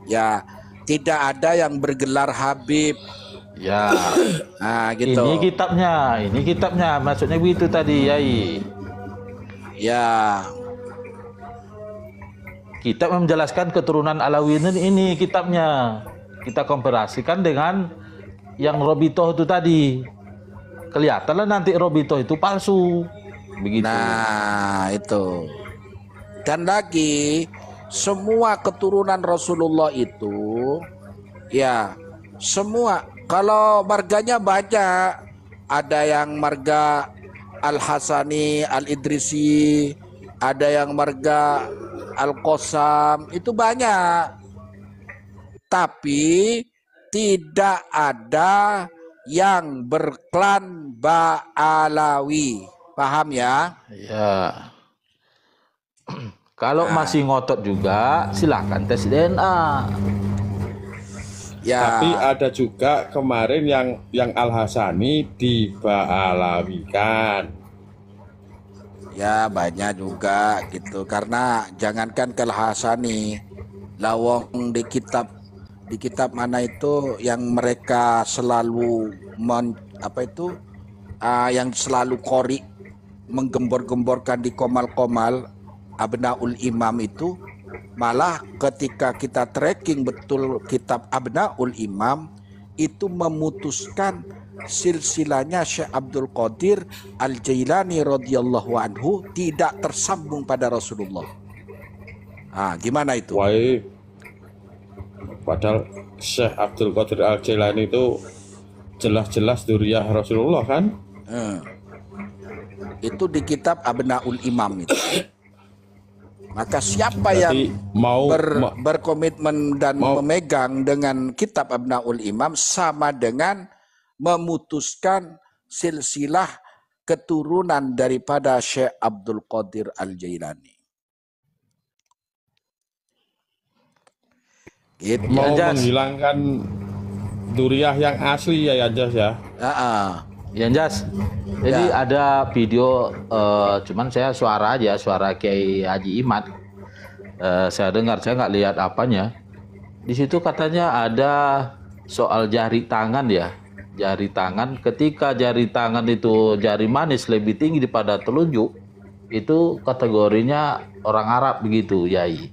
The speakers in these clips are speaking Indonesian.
Ya, tidak ada yang bergelar Habib. Ya, Nah, gitu. ini kitabnya, maksudnya begitu tadi, Yai. Ya, Kitab menjelaskan keturunan Alawiyin ini kitabnya. Kita komparasikan dengan yang Robitoh itu tadi. Kelihatanlah nanti Robitoh itu palsu. Begitu. nah itu. Dan lagi, semua keturunan Rasulullah itu, ya, semua. Kalau marganya banyak, ada yang marga Al-Hasani, Al-Idrisi, ada yang marga Al-Qasam, itu banyak. Tapi tidak ada yang berklan Ba'alawi. Paham ya? Ya. Kalau masih ngotot juga, silahkan tes DNA. Ya. Tapi ada juga kemarin yang Al-Hasani diba'alawikan. Ya banyak juga gitu. Karena jangankan ke Al-Hasani, lawong di kitab mana itu yang mereka selalu yang selalu qori menggembor-gemborkan di komal-komal Abnaul Imam itu, malah ketika kita tracking betul kitab Abnaul Imam itu memutuskan silsilahnya Syekh Abdul Qadir Al-Jailani radhiyallahu anhu tidak tersambung pada Rasulullah. Gimana itu? Wah, padahal Syekh Abdul Qadir Al-Jailani itu jelas-jelas dzurriyyah Rasulullah kan? Itu di kitab Abnaul Imam itu. Maka siapa Berarti yang berkomitmen dan memegang dengan kitab Abnaul Imam sama dengan memutuskan silsilah keturunan daripada Syekh Abdul Qadir Al-Jailani. Gitu. Mau menghilangkan dzurriyyah yang asli ya Jas ya. Ya Jas. Jadi ada video, cuman saya suara aja, suara Kiai Haji Imad. Saya dengar, saya nggak lihat apanya. Di situ katanya ada soal jari tangan ya, jari tangan. Ketika jari tangan itu jari manis lebih tinggi daripada telunjuk, itu kategorinya orang Arab begitu, Yai.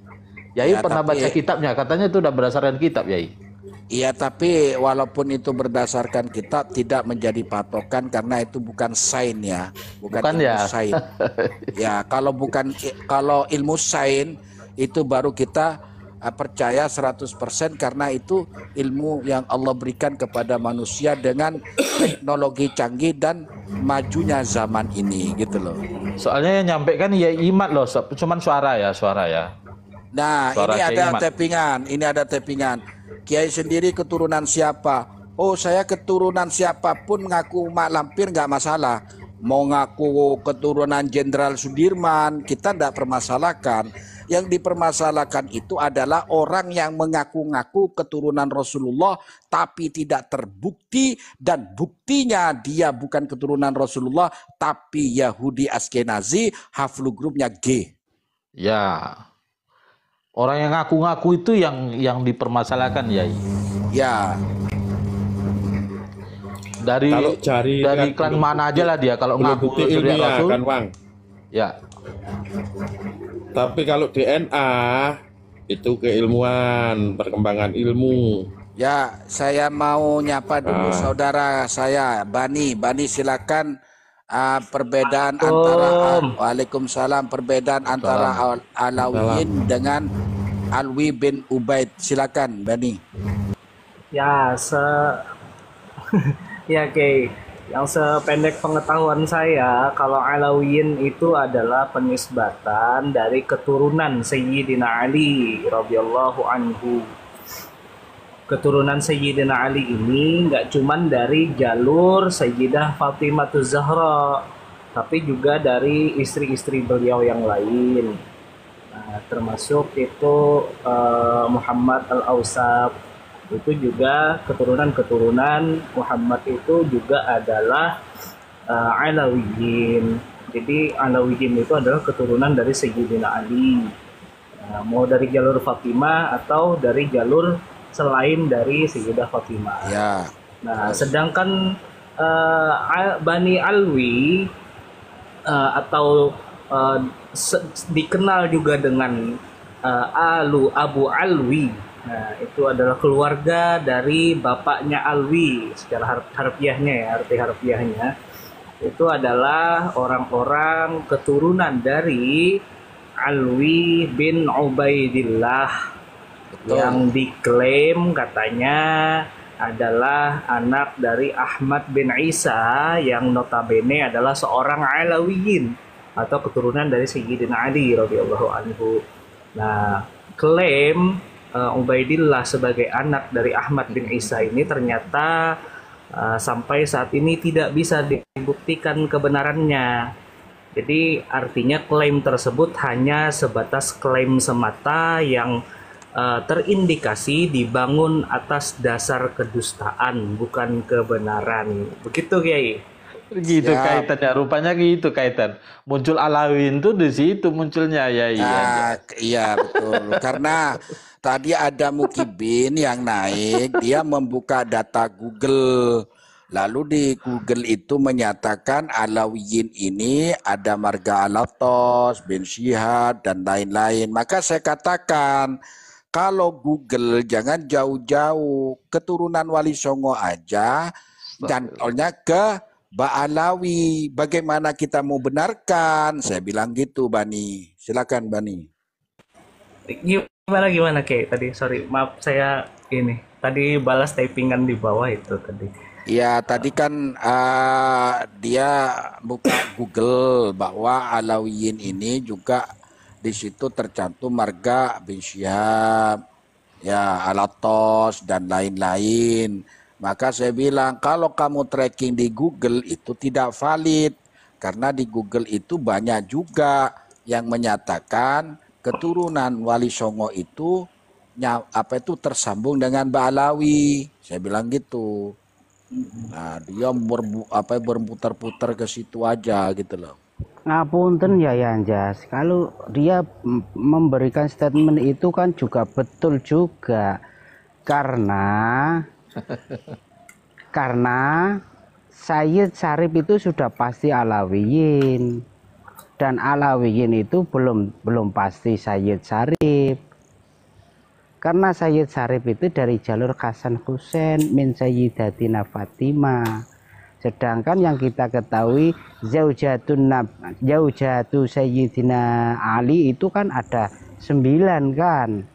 Yai pernah baca kitabnya, katanya itu udah berdasarkan kitab, Yai. Iya, tapi walaupun itu berdasarkan kitab tidak menjadi patokan karena itu bukan sains ya, bukan ilmu ya. sains. Ya, kalau ilmu sains itu baru kita percaya 100% karena itu ilmu yang Allah berikan kepada manusia dengan teknologi canggih dan majunya zaman ini gitu loh. Soalnya yang nyampaikan ya Imad loh, cuman suara ya. Nah, suara ini ada tappingan. Kiai sendiri keturunan siapa? Oh, saya keturunan siapapun ngaku Mak Lampir nggak masalah. Mau ngaku keturunan Jenderal Sudirman, kita tidak permasalahkan. Yang dipermasalahkan itu adalah orang yang mengaku-ngaku keturunan Rasulullah tapi tidak terbukti, dan buktinya dia bukan keturunan Rasulullah tapi Yahudi Askenazi, Haflu grupnya G. Ya. Orang yang ngaku-ngaku itu yang dipermasalahkan, Yai. Ya. Dari klan mana aja lah dia kalau ngaku ilmiah kan, Bang? Ya. Tapi kalau DNA itu keilmuan, perkembangan ilmu. Ya, saya mau nyapa dulu saudara saya, Bani. Bani silakan. Perbedaan antara Waalaikumsalam, perbedaan antara Alawiyin dengan Alwi bin Ubaid. Silakan, Bani. Ya, ya Kiai, yang sependek pengetahuan saya, kalau Alawiyin itu adalah penisbatan dari keturunan Sayyidina Ali radhiyallahu anhu. Keturunan Sayyidina Ali ini nggak cuman dari jalur Sayyidah Fatimahuz Zahra, tapi juga dari istri-istri beliau yang lain. Nah, termasuk itu Muhammad Al-Awsab, itu juga keturunan Muhammad itu juga adalah Alawiyin. Jadi Alawiyin itu adalah keturunan dari Sayyidina Ali. Nah, mau dari jalur Fatimah atau dari jalur selain dari Sayyidah Fatimah. Ya. Nah, sedangkan Bani Alwi atau dikenal juga dengan Abu Alwi. Nah, itu adalah keluarga dari bapaknya Alwi secara harfiahnya ya, arti harfiahnya. Itu adalah orang-orang keturunan dari Alwi bin Ubaidillah yang diklaim katanya adalah anak dari Ahmad bin Isa yang notabene adalah seorang Alawiyin atau keturunan dari Sayyidina Ali radhiyallahu anhu. Nah, klaim Ubaidillah sebagai anak dari Ahmad bin Isa ini ternyata sampai saat ini tidak bisa dibuktikan kebenarannya. Jadi artinya klaim tersebut hanya sebatas klaim semata yang terindikasi dibangun atas dasar kedustaan, bukan kebenaran. Begitu, Kiai. Gitu Siap. kaitannya, rupanya gitu kaitan. Muncul Alawin tuh di situ munculnya ya. Nah, iya betul. Karena tadi ada Mukibin yang naik, dia membuka data Google. Lalu di Google itu menyatakan Alawiyin ini ada Marga Alatos, bin Syihab, dan lain-lain. Maka saya katakan, kalau Google jangan jauh-jauh, keturunan Wali Songo aja, dan tolnya ke Ba'alawi. Bagaimana kita mau benarkan? Saya bilang gitu, Bani. Silakan, Bani. Gimana Kiai tadi? Sorry, maaf saya ini. Tadi balas typingan di bawah itu tadi. Ya, tadi kan dia buka Google bahwa Alawiyin ini juga di situ tercantum Marga bin Syihab, ya Alatos dan lain-lain. Maka saya bilang kalau kamu tracking di Google itu tidak valid karena di Google itu banyak juga yang menyatakan keturunan Wali Songo itu tersambung dengan Ba'alawi. Saya bilang gitu. Nah, dia berputar-putar ke situ aja gitu loh. Ngapunten ya Yanjas, kalau dia memberikan statement itu kan juga betul juga karena Sayyid Syarif itu sudah pasti Alawiyin dan Alawiyin itu belum pasti Sayyid Syarif karena Sayyid Syarif itu dari jalur Hasan Husain min Sayyidatina Fatimah. Sedangkan yang kita ketahui Zaujatu Sayyidina Ali itu kan ada 9 kan.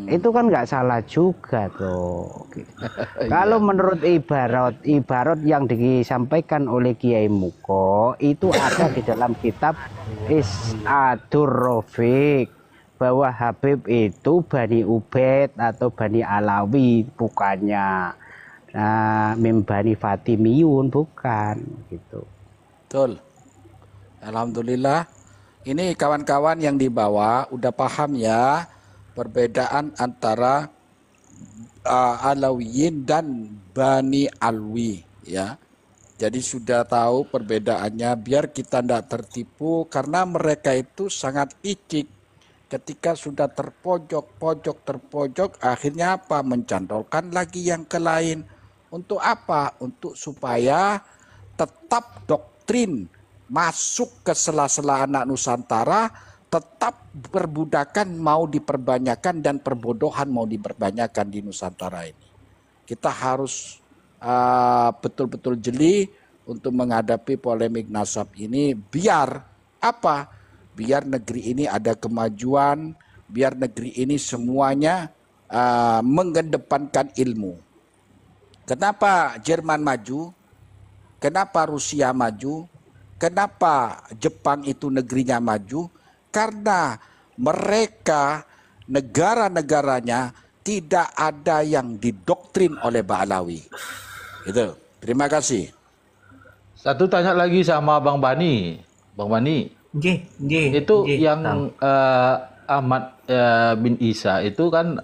Itu kan nggak salah juga tuh. Kalau menurut ibarat yang disampaikan oleh Kiai Muko itu ada di dalam kitab Isadur Rafiq bahwa Habib itu Bani Ubaid atau Bani Alawi bukannya Mim Bani Fatimiyun, bukan gitu. Betul. Alhamdulillah. Ini kawan-kawan yang dibawa udah paham ya perbedaan antara Alawiyin dan Bani Alwi ya. Jadi sudah tahu perbedaannya biar kita tidak tertipu karena mereka itu sangat licik. Ketika sudah terpojok akhirnya apa? Mencantolkan lagi yang ke lain. Untuk apa? Untuk supaya tetap doktrin masuk ke sela-sela anak Nusantara, tetap perbudakan mau diperbanyakan dan perbodohan mau diperbanyakan di Nusantara ini. Kita harus betul-betul jeli untuk menghadapi polemik nasab ini biar apa? Biar negeri ini ada kemajuan, biar negeri ini semuanya mengedepankan ilmu. Kenapa Jerman maju? Kenapa Rusia maju? Kenapa Jepang itu negerinya maju? Karena mereka negara-negaranya tidak ada yang didoktrin oleh Ba'alawi. Itu. Terima kasih. Satu tanya lagi sama Bang Bani. Bang Bani, itu yang Ahmad bin Isa itu kan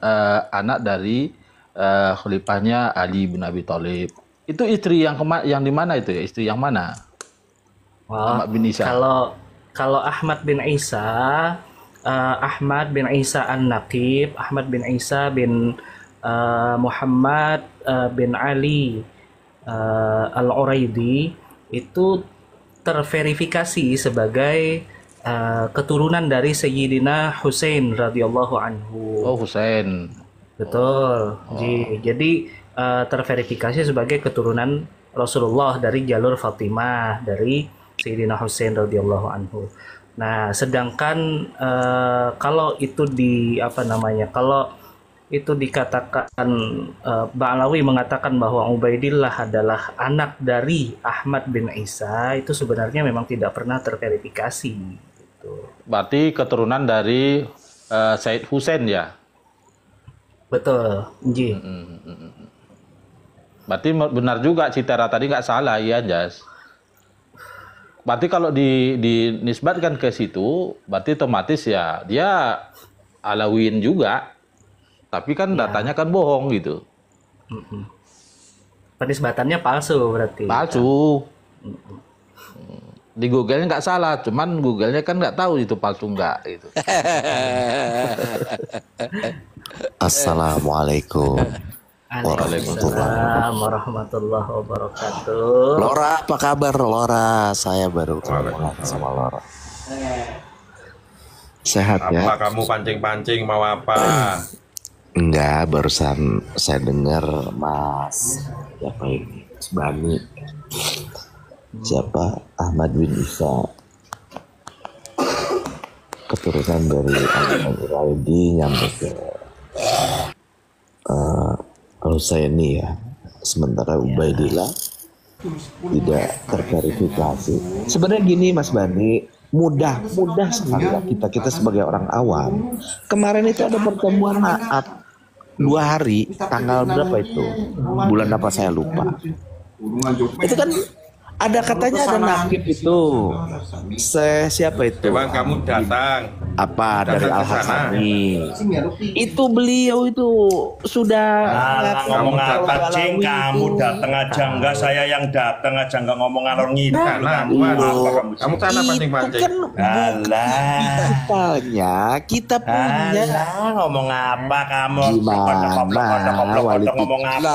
anak dari khalifahnya Ali bin Abi Thalib. Itu istri yang di mana itu ya? Istri yang mana? Wah, Ahmad bin Isa. Kalau Ahmad bin Isa Ahmad bin Isa An-Naqib, Ahmad bin Isa bin Muhammad bin Ali Al-Uraidi itu terverifikasi sebagai keturunan dari Sayyidina Husain radhiyallahu anhu. Oh, Husain. Betul. Jadi terverifikasi sebagai keturunan Rasulullah dari jalur Fatimah dari Sayyidina Husain radhiyallahu anhu. Nah, sedangkan kalau itu kalau itu dikatakan Ba'alawi mengatakan bahwa Ubaidillah adalah anak dari Ahmad bin Isa, itu sebenarnya memang tidak pernah terverifikasi. Gitu. Berarti keturunan dari Said Husain ya? Betul, Nji. Berarti benar juga Citara tadi nggak salah ya, Jas. Berarti kalau dinisbatkan ke situ, berarti otomatis ya dia Alawiyin juga. Tapi kan datanya kan bohong gitu. Penisbatannya palsu berarti. Palsu. Di Google-nya nggak salah, cuman Google-nya kan nggak tahu itu palsu nggak gitu. Assalamualaikum. Waalaikumsalam warahmatullahi wabarakatuh. Lora, apa kabar Lora? Saya baru ketemu sama Lora. Sehat ya? Apa kamu pancing-pancing mau apa? Enggak, barusan saya dengar Mas siapa ini? Mas Bani. Siapa? Ahmad bin Isa. Keturunan dari Al-Uraidi nyampe ke Al-Husaini ya. Sementara Ubaidillah tidak terverifikasi. Sebenarnya gini Mas Bani, mudah sekali lah kita sebagai orang awam. Kemarin itu ada pertemuan Naat 2 hari, tanggal berapa itu? Bulan apa saya lupa. Itu kan ada katanya ada nakib itu. Siapa itu? Memang kamu datang. Apa dari Al-Hasani? Itu beliau itu sudah ngomong apa cing, kamu datang aja enggak, saya yang datang aja enggak ngomong ngalor ngidul. Kamu sana pancing-pancing. Kita punya ngomong apa kamu? Gimana wali ngomong apa?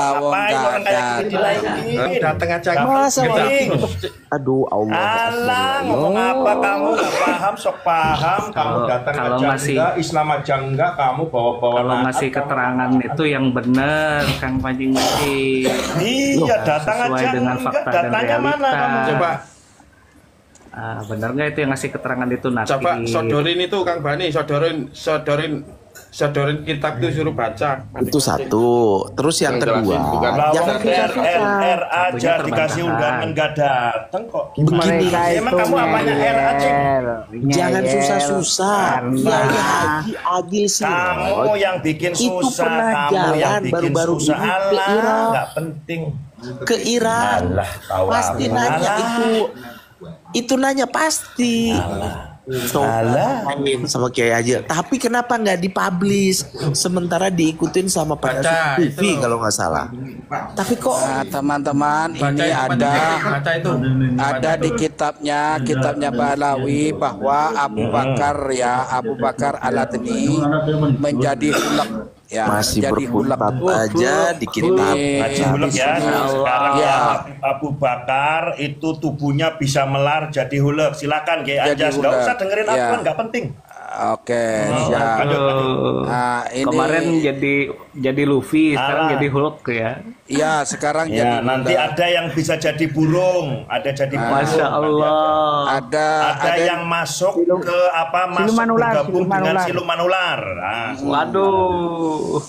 Orang kayak gini lagi. Datang aja. masa wali? Aduh Allah. Ngomong apa kamu? Nggak paham, sok paham. Kamu datang kalau aja masih- enggak, Islam aja enggak, kamu bawa-bawa Kalau naat, ngasih kamu- keterangan itu yang benar, Kang Pancing-Pancing. Iya, datang sesuai aja dengan enggak, fakta dan datanya mana realita. kamu? Coba Benar nggak itu yang ngasih keterangan itu nanti? coba sodorin itu Kang Bani, sodorin kitab itu suruh baca. Itu satu. Terus yang kedua, jangan susah-susah. R aja Tentunya dikasih terbatas. undangan nggak datang kok. Begini, Mereka Emang itu kamu apanya R aja? jangan ngeyel susah-susah. karena Kiai Haji Agil Kamu Siroj yang bikin itu susah, pernah kamu yang jalan bikin baru-baru susah. ini ke Alah, Irak. nggak penting. ke Irak. Alah, tahu Pasti apa. nanya Alah. itu nanya pasti. So, main sama Kiai Haji. Tapi kenapa nggak dipublish? Sementara diikutin sama pada Baca, TV itu. kalau nggak salah. Tapi kok Nah, teman-teman, ini baca itu. ada di kitabnya Ba'alawi bahwa Abu Bakar Al-Adni menjadi hulak ya, masih jadi hulak. berkutat aja di kitab. Haji Hulek ya. Sekarang Ya. Abu Bakar itu tubuhnya bisa melar jadi hulek. Silakan Kiai Jadi Anjas. Nggak hulek. usah dengerin Ya. aku, nggak penting. Oke, siap. Nah, ini Kemarin jadi Luffy, sekarang Alah. jadi Hulk ya. ya sekarang Ya, jadi nanti hulak. ada yang bisa jadi burung, ada jadi burung. Masya Allah. Ada yang masuk ke masuk Siluman ular, bergabung siluman dengan ular. siluman ular. Nah, Waduh.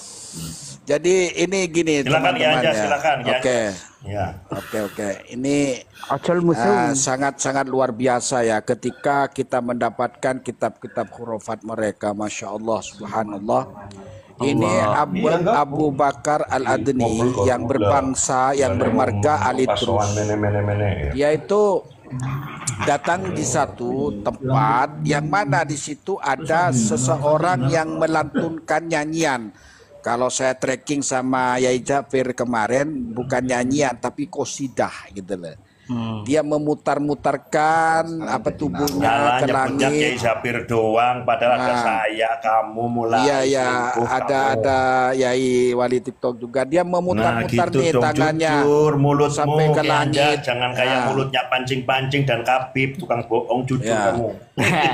Jadi ini gini Silakan, ya, teman-teman Anja, ya. silakan, ya. Oke. ya. Oke. Ini ojol musuh. sangat-sangat luar biasa ya ketika kita mendapatkan kitab-kitab khurafat mereka, Masya Allah, Subhanallah. Ini Abu Bakar Al-Adni yang berbangsa, yang bermarga Ali Trus, yaitu datang di satu tempat yang mana di situ ada seseorang yang melantunkan nyanyian. Kalau saya tracking sama Yai Jafir kemarin, bukan nyanyian tapi qosidah gitu loh. Dia memutar-mutarkan apa tubuhnya Malah ke nyebutnya Kiai langit. Zabir doang, padahal ada Nah, saya, kamu mulai iya ya, selingkuh ada kamu. Yai wali TikTok juga. Dia Nah memutar-mutar gitu nih dong, tangannya jujur mulutmu sampai ke Ki Anjas, langit. jangan kayak Nah, mulutnya pancing-pancing dan Kabib, tukang bohong, jujur ya. kamu.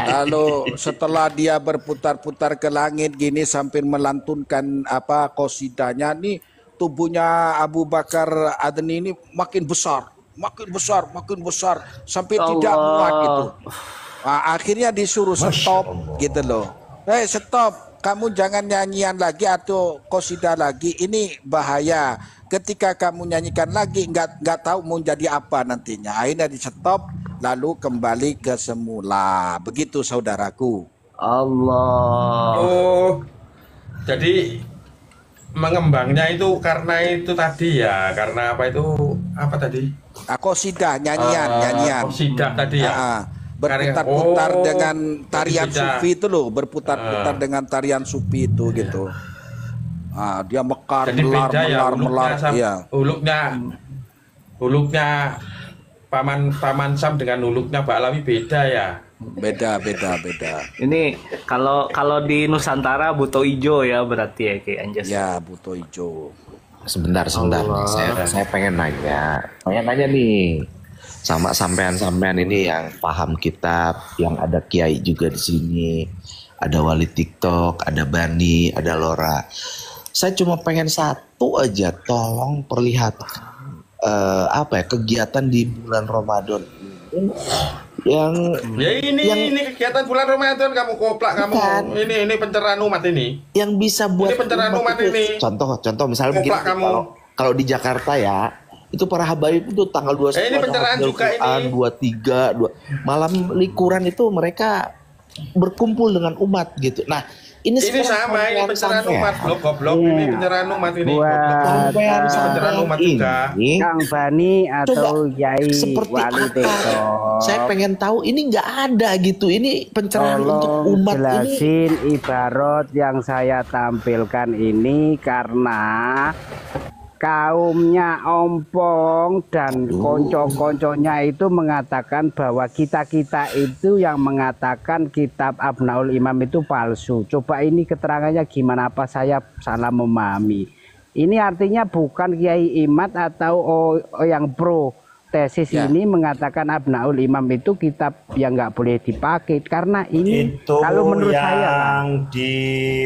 Lalu setelah dia berputar-putar ke langit gini sambil melantunkan apa kosidanya nih, tubuhnya Abu Bakar Adni ini makin besar, makin besar sampai tidak muat gitu. Allah. Nah, akhirnya disuruh Masya stop Allah. gitu loh. Stop, kamu jangan nyanyian lagi atau kosida lagi. Ini bahaya. Ketika kamu nyanyikan lagi, nggak tahu mau jadi apa nantinya. Akhirnya di stop, lalu kembali ke semula. Begitu saudaraku. Allah. Oh, jadi mengembangnya itu karena itu tadi ya, karena apa tadi? Kosida, nyanyian. Qasidah tadi ya. Berputar-putar Oh, dengan tarian jadi beda. sufi itu loh, berputar-putar dengan tarian sufi itu gitu. Dia mekar, Jadi melar, beda ya melar, iya. huluknya paman Sam dengan huluknya Mbak Alawi beda ya. Beda. Ini kalau di Nusantara buto ijo ya berarti ya Ki Anjas. Ya, buto ijo. Sebentar. Allah. Saya pengen nanya nih sama sampean-sampean ini yang paham kitab, yang ada kiai juga di sini, ada wali TikTok, ada Bani, ada Lora. Saya cuma pengen satu aja, tolong perlihatkan kegiatan di bulan Ramadan yang Ya ini kegiatan bulan Ramadan kamu koplak kamu. Bukan. Ini pencerahan umat ini. yang bisa buat Ini pencerahan umat itu. ini. Contoh misalnya begini, Koplak kamu. kalau di Jakarta ya, itu para habaib itu tanggal 21 ini pencerahan juga ini. 23 malam likuran itu mereka berkumpul dengan umat gitu. Nah, ini Ini sekarang sama, ini pencerahan sampean. umat, goblok. Ini pencerahan umat ini. Buat Sampean Ini pencerahan umat juga. ini Kang Bani atau Yai seperti Wali apa? TikTok. Saya pengen tahu, ini nggak ada gitu. Ini pencerahan untuk Tolong umat ini. jelasin ibarat yang saya tampilkan ini karena kaumnya Ompong dan konco-konconya itu mengatakan bahwa kita-kita itu yang mengatakan kitab Abnaul Imam itu palsu. Coba ini keterangannya gimana, apa saya salah memahami? Ini artinya bukan Kiai Imad atau yang pro tesis Ya. ini mengatakan Abnaul Imam itu kitab yang nggak boleh dipakai karena ini Itu kalau menurut saya lah. yang di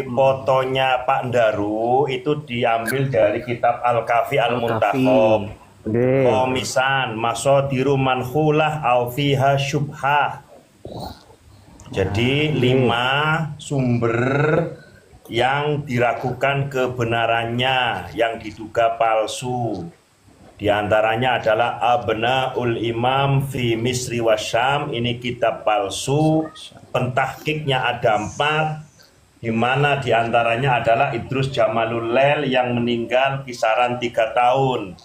fotonya Pak Daru itu diambil dari kitab Al-Kafi Al-Muntakhab. Oke. Komisan masodiru manhulah au fiha syubhah. Jadi 5 sumber yang diragukan kebenarannya, yang diduga palsu. Di antaranya adalah Abnaul Imam fi Misri wa Syam, ini kitab palsu. Pentahkiknya ada 4, di mana di antaranya adalah Idrus Jamalul Lail yang meninggal kisaran 3 tahun.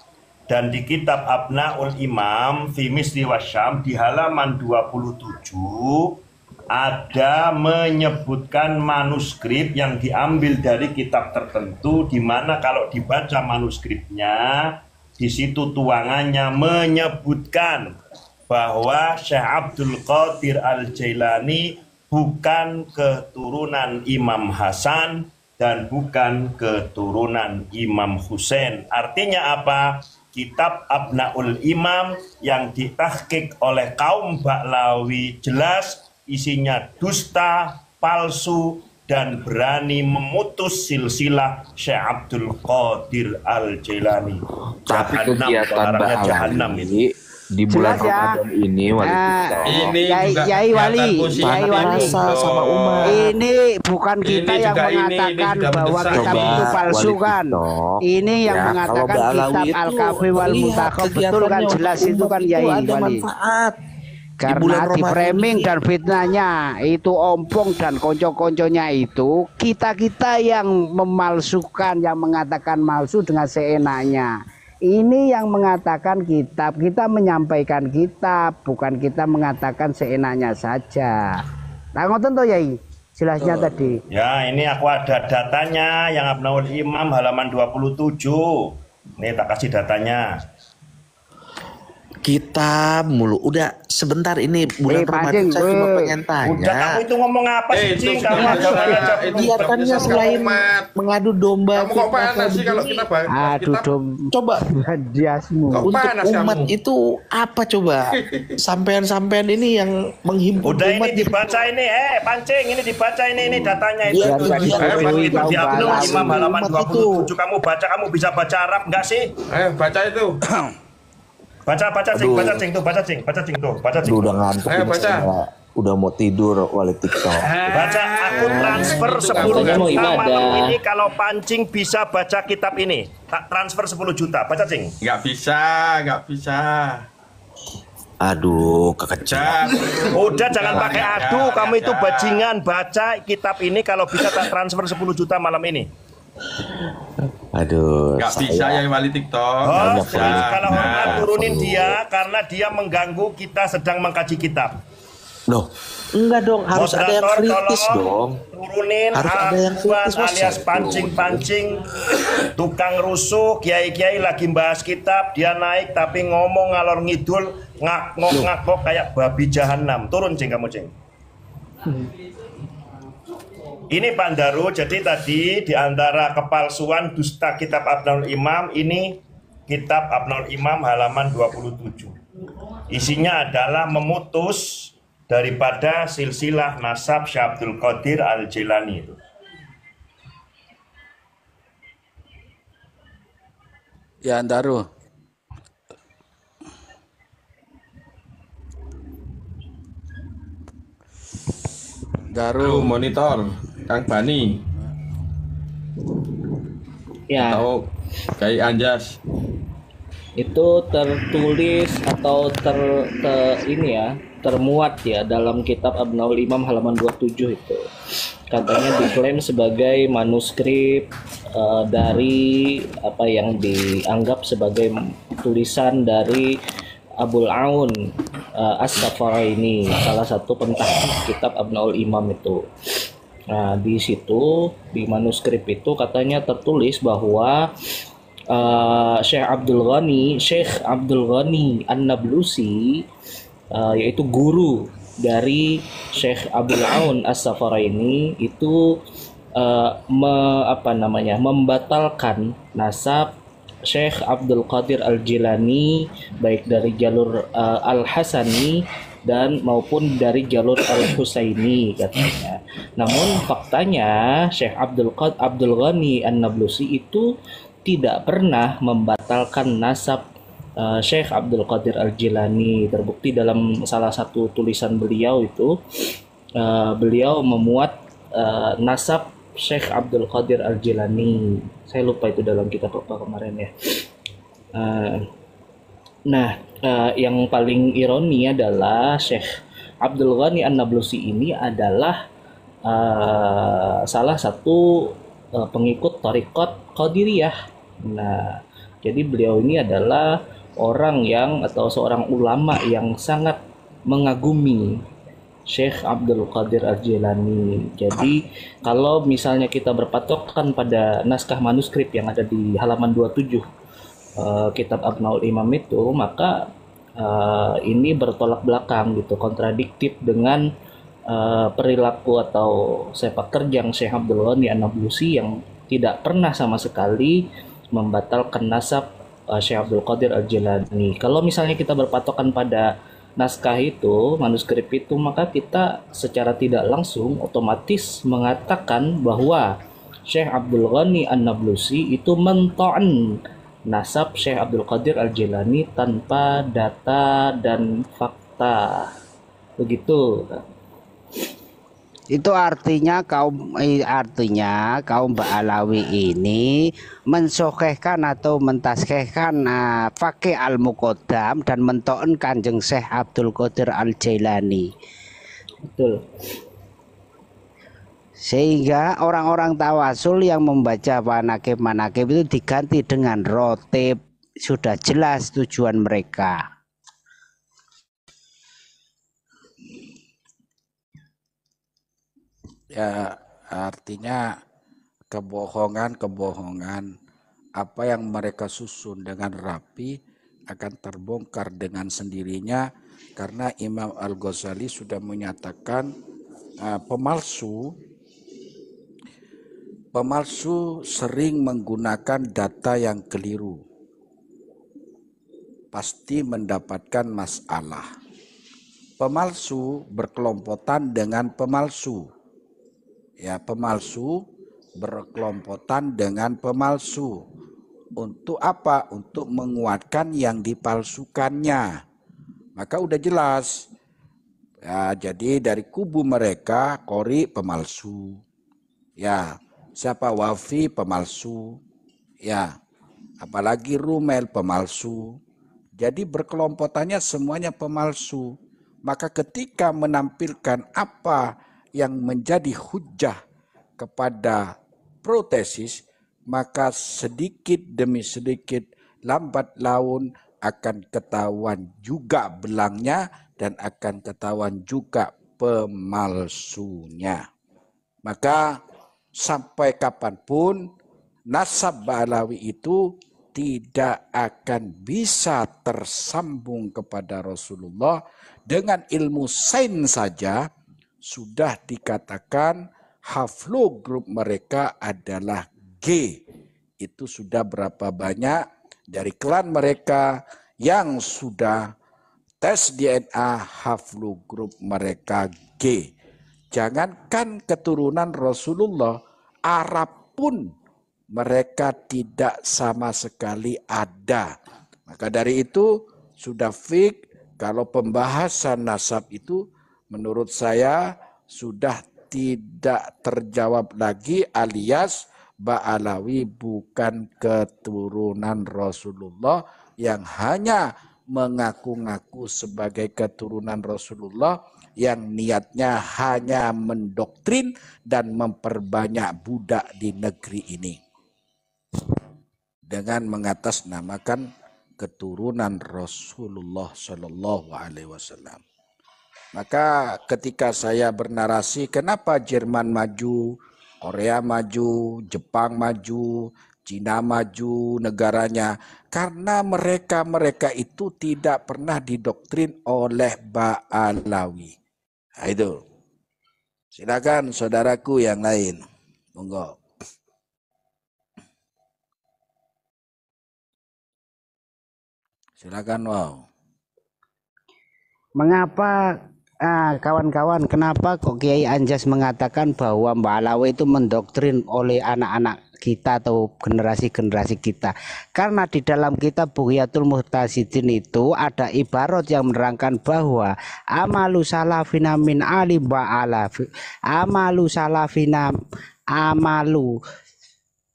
Dan di kitab Abnaul Imam fi Misri wa Syam di halaman 27 ada menyebutkan manuskrip yang diambil dari kitab tertentu, di mana kalau dibaca manuskripnya di situ tuangannya menyebutkan bahwa Syekh Abdul Qadir Al-Jailani bukan keturunan Imam Hasan dan bukan keturunan Imam Husain. Artinya apa? Kitab Abnaul Imam yang ditahqiq oleh kaum Baklawi jelas isinya dusta, palsu, dan berani memutus silsilah Syekh Abdul Qadir Al-Jailani. Tapi Jahannam, kegiatan orangnya Mbak Jahannam Alawi itu. di bulan Jelas ya. Ramadan ini wali TikTok. Ini Yai- juga Yai Wali, kegiatan posisi Yai Wali. Rasa sama umat. Ini bukan kita Ini yang juga ini mengatakan sudah bahwa mendesak. kitab Coba itu palsu wali kan. TikTok. Ini yang Ya, mengatakan kalau Mbak Alawi kitab itu Al-Kafi wal lihat Muntakhab betul kan, kegiatannya jelas untuk itu umat kan itu Yai ada Wali. manfaat. Di bulan Karena di Ramadan framing ini. dan fitnahnya itu Ompong dan konco-konconya itu kita-kita yang memalsukan, yang mengatakan palsu dengan seenaknya. Ini yang mengatakan kitab, kita menyampaikan kitab, bukan kita mengatakan seenaknya saja. Nah, ngoten toh Yai, jelasnya tadi. Ya, ini aku ada datanya yang Abnaul Imam halaman 27. Ini tak kasih datanya. Kita mulu. Udah sebentar ini bulan Ramadan Pancing, saya cuma pengen Udah, kamu tanya. itu ngomong apa sih, itu Cing? sudah Kamu ada, jangan aja itu belum. Kelihatannya Kamu selain Mat. mengadu domba Kamu kok fitnah panas sih kalau begini, kita bahas Aduh kitab? dom. coba Diasmu. Kok untuk panas umat kamu? itu apa coba? Sampean-sampean ini yang menghimpun Udah umat ini dibaca ini, Pancing, ini dibaca ini datanya itu. Biar- Itu biar- itu biar- di Abnul biar- Imam halaman umat 27. Kamu baca, kamu bisa baca Arab enggak sih? Ayo baca itu. Baca Cing, Aduh. baca Cing tuh, baca Cing tuh, baca Cing. Aduh, udah ngantuk Ayo, ini baca. saya. Udah mau tidur wali TikTok. Baca, aku transfer 10 Katanya mau juta ibadah. malam ini kalau Pancing bisa baca kitab ini. Tak transfer 10 juta, baca Cing. Nggak bisa. Aduh, kekecap. Udah jangan pakai adu, kamu itu bajingan. Baca kitab ini kalau bisa tak transfer 10 juta malam ini. Aduh, Nggak bisa ya wali TikTok. Oh, Nggak jadi bisa. kalau hormat Nah, turunin perlu. dia karena dia mengganggu kita sedang mengkaji kitab. Loh, enggak dong, harus ada yang Moderator, kritis tolong dong. turunin Harus ada yang Afwan kritis, Mas. alias pancing-pancing tukang rusuh, kiai-kiai lagi bahas kitab, dia naik tapi ngomong ngalor ngidul, ngakok kayak babi jahanam. Turun Cing, kamu Cing. Ini Pak Daru, jadi tadi di antara kepalsuan dusta kitab Abnul Imam, ini kitab Abnul Imam halaman 27. Isinya adalah memutus daripada silsilah nasab Syekh Abdul Qadir Al-Jilani itu. Ya, Daru. Daru Daru. monitor Kang Bani Ya, atau Kiai Anjas. itu tertulis atau ini ya, termuat ya dalam kitab Abnaul Imam halaman 27 itu. Katanya diklaim sebagai manuskrip dari apa yang dianggap sebagai tulisan dari Abul Aun As-Safaraini, salah satu pentahqiq kitab Abnaul Imam itu. Nah, di situ di manuskrip itu katanya tertulis bahwa Syekh Abdul Ghani An-Nablusi, yaitu guru dari Syekh Abul Aun As-Safaraini itu membatalkan nasab Syekh Abdul Qadir Al-Jilani baik dari jalur Al-Hasani dan maupun dari jalur Al-Husaini katanya. Namun faktanya Syekh Abdul Ghani An-Nablusi itu tidak pernah membatalkan nasab Syekh Abdul Qadir Al-Jilani. Terbukti dalam salah satu tulisan beliau itu beliau memuat nasab Syekh Abdul Qadir Al-Jilani. Saya lupa itu dalam kitab apa kemarin ya. Yang paling ironi adalah Syekh Abdul Ghani An-Nablusi ini adalah salah satu pengikut Thariqat Qadiriyah. Nah, jadi beliau ini adalah orang yang atau seorang ulama yang sangat mengagumi Syekh Abdul Qadir Al-Jilani. Jadi kalau misalnya kita berpatokan pada naskah manuskrip yang ada di halaman 27 kitab Abnaul Imam itu, maka ini bertolak belakang gitu, kontradiktif dengan perilaku atau sepak terjang Syekh Abdul Ghani An-Nablusi yang tidak pernah sama sekali membatalkan nasab Syekh Abdul Qadir Al-Jilani. Kalau misalnya kita berpatokan pada naskah itu, manuskrip itu, maka kita secara tidak langsung otomatis mengatakan bahwa Syekh Abdul Ghani An-Nablusi itu mento'an nasab Syekh Abdul Qadir Al-Jilani tanpa data dan fakta. Begitu. Itu artinya kaum Mbak Alawi ini mensokehkan atau mentaskehkan Faqih Al-Muqaddam dan mento'en Kanjeng Syekh Abdul Qadir Al-Jailani. Betul. Sehingga orang-orang tawasul yang membaca manakib itu diganti dengan rotib. Sudah jelas tujuan mereka. Ya, artinya kebohongan apa yang mereka susun dengan rapi akan terbongkar dengan sendirinya, karena Imam Al-Ghazali sudah menyatakan pemalsu sering menggunakan data yang keliru, pasti mendapatkan masalah. Pemalsu berkelompotan dengan pemalsu. Ya, pemalsu berkelompotan dengan pemalsu. Untuk apa? Untuk menguatkan yang dipalsukannya. Maka udah jelas. Ya, jadi dari kubu mereka, Qori pemalsu. Ya, siapa Wafi pemalsu. Ya, apalagi Rumel pemalsu. Jadi berkelompotannya semuanya pemalsu. Maka ketika menampilkan apa yang menjadi hujah kepada protesis, maka sedikit demi sedikit lambat laun akan ketahuan juga belangnya dan akan ketahuan juga pemalsunya. Maka sampai kapanpun nasab Ba'alawi itu tidak akan bisa tersambung kepada Rasulullah. Dengan ilmu sains saja sudah dikatakan haflo grup mereka adalah G. Itu sudah berapa banyak dari klan mereka yang sudah tes DNA haflo grup mereka G. Jangankan keturunan Rasulullah, Arab pun mereka tidak sama sekali ada. Maka dari itu sudah fix kalau pembahasan nasab itu menurut saya sudah tidak terjawab lagi, alias Ba'alawi bukan keturunan Rasulullah yang hanya mengaku-ngaku sebagai keturunan Rasulullah yang niatnya hanya mendoktrin dan memperbanyak budak di negeri ini dengan mengatasnamakan keturunan Rasulullah Shallallahu Alaihi Wasallam. Maka ketika saya bernarasi kenapa Jerman maju, Korea maju, Jepang maju, Cina maju negaranya, karena mereka itu tidak pernah didoktrin oleh Ba'alawi. Nah, itu. Silakan saudaraku yang lain, monggo. Silakan, wow. Mengapa kawan-kawan, kenapa kok Kiai Anjas mengatakan bahwa Ba'alawi itu mendoktrin oleh anak-anak kita atau generasi-generasi kita? Karena di dalam kitab Bughyatul Muhtasidin itu ada ibarat yang menerangkan bahwa amalu salafina min ali Ba'alawi, amalu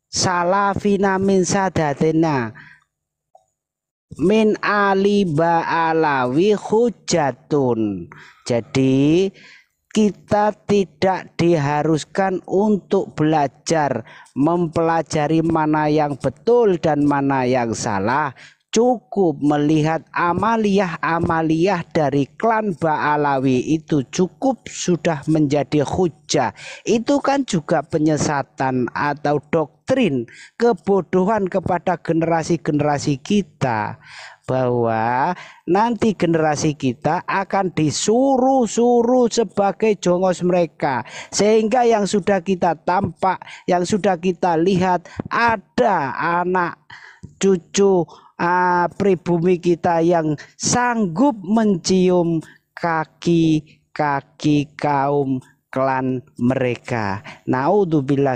salafina min sadatina min ali Ba'alawi hujatun. Jadi kita tidak diharuskan untuk belajar mempelajari mana yang betul dan mana yang salah. Cukup melihat amaliyah dari klan Ba'alawi itu cukup sudah menjadi hujah. Itu kan juga penyesatan atau doktrin kebodohan kepada generasi-generasi kita, bahwa nanti generasi kita akan disuruh-suruh sebagai jongos mereka, sehingga yang sudah kita tampak, yang sudah kita lihat, ada anak cucu pribumi kita yang sanggup mencium kaki kaum klan mereka. Naudzubillah.